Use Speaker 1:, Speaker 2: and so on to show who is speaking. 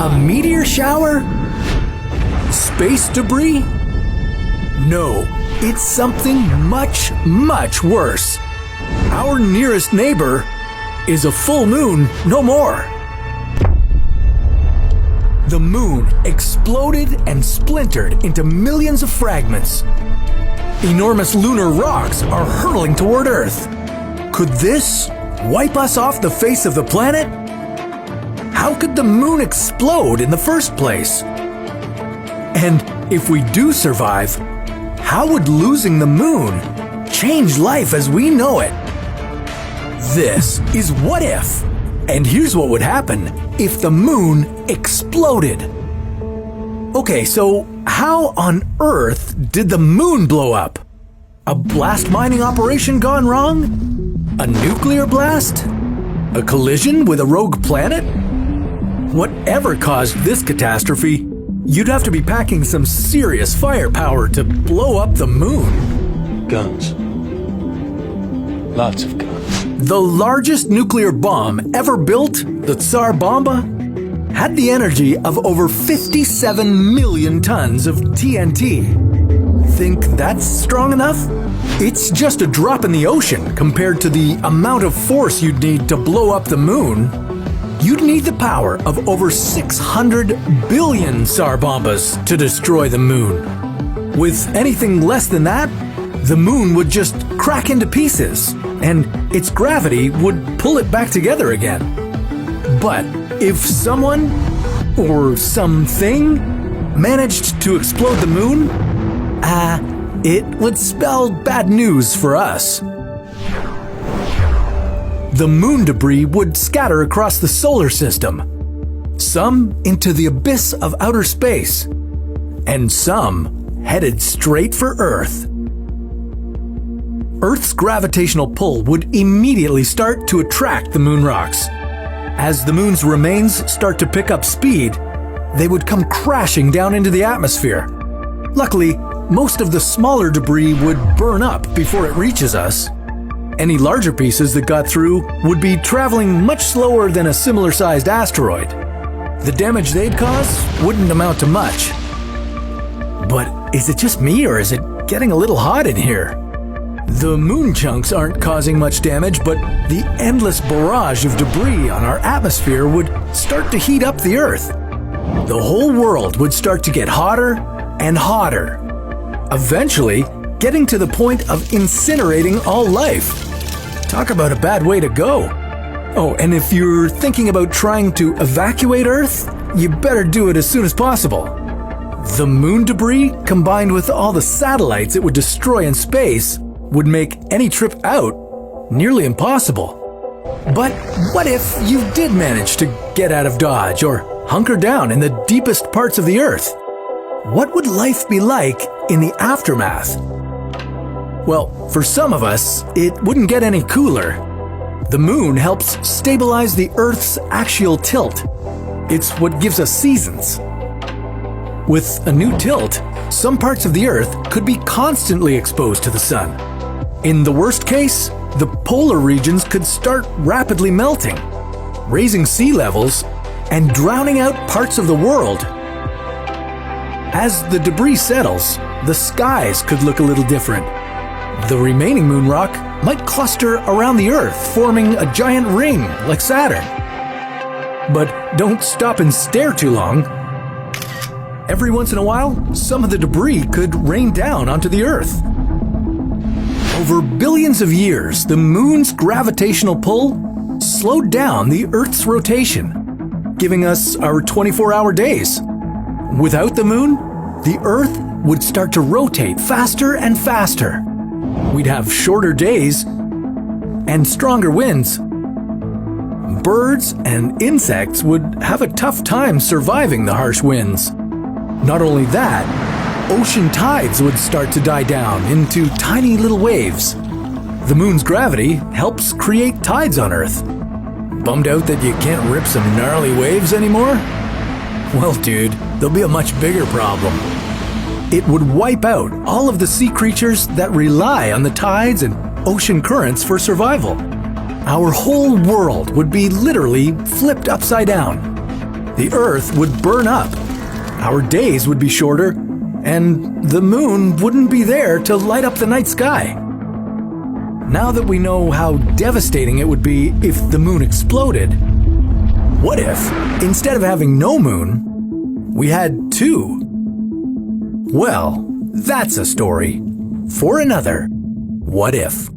Speaker 1: A meteor shower? Space debris? No, it's something much, much worse. Our nearest neighbor is a full moon no more. The moon exploded and splintered into millions of fragments. Enormous lunar rocks are hurtling toward Earth. Could this wipe us off the face of the planet? How could the moon explode in the first place? And if we do survive, how would losing the moon change life as we know it? This is What If, and here's what would happen if the moon exploded. Okay, so how on earth did the moon blow up? A blast mining operation gone wrong? A nuclear blast? A collision with a rogue planet? Whatever caused this catastrophe, you'd have to be packing some serious firepower to blow up the moon.
Speaker 2: Guns. Lots of guns.
Speaker 1: The largest nuclear bomb ever built, the Tsar Bomba, had the energy of over 57 million tons of TNT. Think that's strong enough? It's just a drop in the ocean compared to the amount of force you'd need to blow up the moon. You'd need the power of over 600 billion Tsar Bombas to destroy the moon. With anything less than that, the moon would just crack into pieces, and its gravity would pull it back together again. But if someone, or something, managed to explode the moon, it would spell bad news for us. The moon debris would scatter across the solar system, some into the abyss of outer space, and some headed straight for Earth. Earth's gravitational pull would immediately start to attract the moon rocks. As the moon's remains start to pick up speed, they would come crashing down into the atmosphere. Luckily, most of the smaller debris would burn up before it reaches us. Any larger pieces that got through would be traveling much slower than a similar-sized asteroid. The damage they'd cause wouldn't amount to much. But is it just me, or is it getting a little hot in here? The moon chunks aren't causing much damage, but the endless barrage of debris on our atmosphere would start to heat up the Earth. The whole world would start to get hotter and hotter, eventually getting to the point of incinerating all life. Talk about a bad way to go. Oh, and if you're thinking about trying to evacuate Earth, you better do it as soon as possible. The moon debris, combined with all the satellites it would destroy in space, would make any trip out nearly impossible. But what if you did manage to get out of Dodge or hunker down in the deepest parts of the Earth? What would life be like in the aftermath? Well, for some of us, it wouldn't get any cooler. The moon helps stabilize the Earth's axial tilt. It's what gives us seasons. With a new tilt, some parts of the Earth could be constantly exposed to the sun. In the worst case, the polar regions could start rapidly melting, raising sea levels and drowning out parts of the world. As the debris settles, the skies could look a little different. The remaining moon rock might cluster around the Earth, forming a giant ring like Saturn. But don't stop and stare too long. Every once in a while, some of the debris could rain down onto the Earth. Over billions of years, the moon's gravitational pull slowed down the Earth's rotation, giving us our 24-hour days. Without the moon, the Earth would start to rotate faster and faster. We'd have shorter days and stronger winds. Birds and insects would have a tough time surviving the harsh winds. Not only that, ocean tides would start to die down into tiny little waves. The moon's gravity helps create tides on Earth. Bummed out that you can't rip some gnarly waves anymore? Well, dude, there'll be a much bigger problem. It would wipe out all of the sea creatures that rely on the tides and ocean currents for survival. Our whole world would be literally flipped upside down. the Earth would burn up, our days would be shorter, and the moon wouldn't be there to light up the night sky. Now that we know how devastating it would be if the moon exploded, what if, instead of having no moon, we had two? Well, that's a story for another What If.